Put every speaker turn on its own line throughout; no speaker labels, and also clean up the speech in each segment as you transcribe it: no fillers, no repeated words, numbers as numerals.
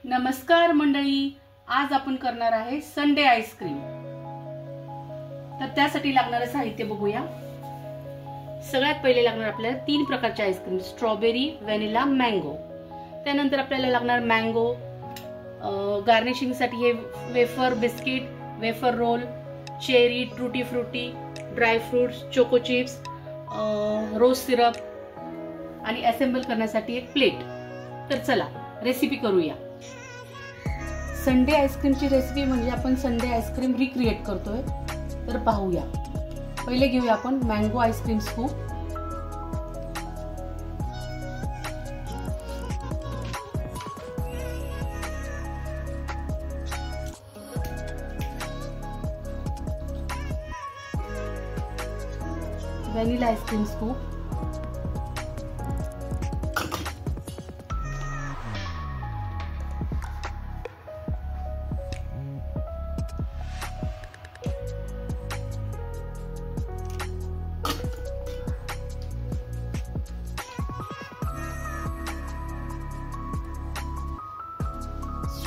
नमस्कार मंडळी, आज आपण करणार आहे संडे आईस्क्रीम। तर त्यासाठी लागणारे साहित्य बघूया। सगळ्यात पहिले लागणार आपल्याला 3 प्रकारचे आईस्क्रीम, स्ट्रॉबेरी, व्हॅनिला, मँगो। त्यानंतर आपल्याला लागणार मँगो, गार्निशिंग साठी हे wafer biscuit, wafer roll, cherry, ट्रुटी frutti, dry fruits, choco chips, rose syrup आणि असेंबल करण्यासाठी एक प्लेट। तर चला रेसिपी करूया। संडे आईस्क्रीमची रेसिपी म्हणजे आपण संडे आईस्क्रीम रिक्रिएट करतोय। तर पाहूया। पहिले घेऊया आपण mango ice cream scoop. Vanilla ice cream scoop,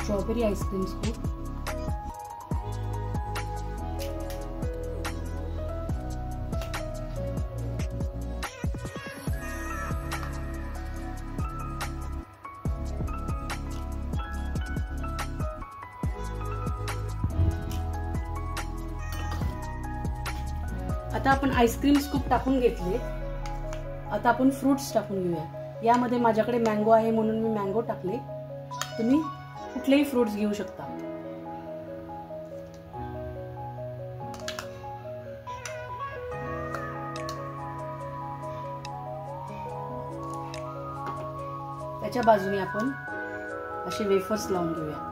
strawberry ice cream scoop, आता आपण आईस्क्रीम स्कूप टाकून घेतले। आता आपण फ्रूट्स टाकून घेऊया। यामध्ये माझ्याकडे मँगो आहे म्हणून मी मँगो टाकले। तुम्ही कुठलेही फ्रूट्स घेऊ शकता। त्याच्या बाजूने आपण असे वेफर्स लावून घेऊया।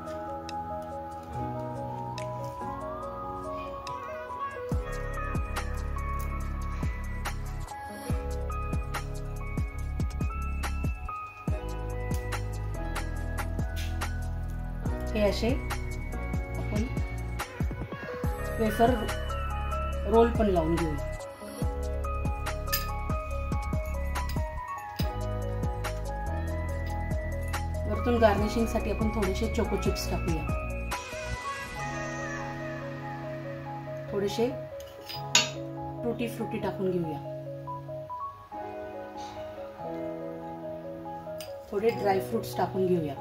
हे असे आपण वेफर रोल पण लावून घेऊया। वरतून गार्निशिंग साठी आपण थोडेसे चोको चिप्स टाकूया। थोडेसे ट्रुटी फ्रुटी टाकून घेऊया। थोडे ड्राय फ्रूट्स टाकून घेऊया।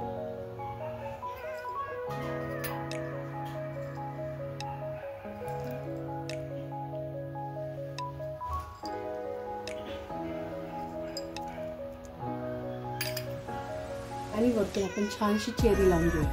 आणि वरतून आपण छानशी चेरी लावून घेऊ।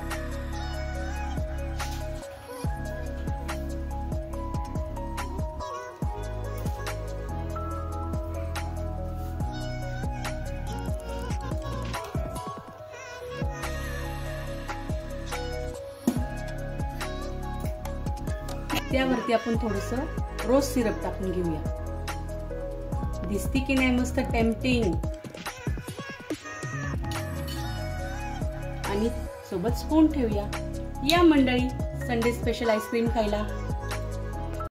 त्यावरती आपण थोडंसं रोज सिरप टाकून घेऊया। दिसती की नाही मस्त टेम्पटिंग। आणि सोबत स्पून ठेवूया। या मंडळी संडे स्पेशल आईस्क्रीम खायला।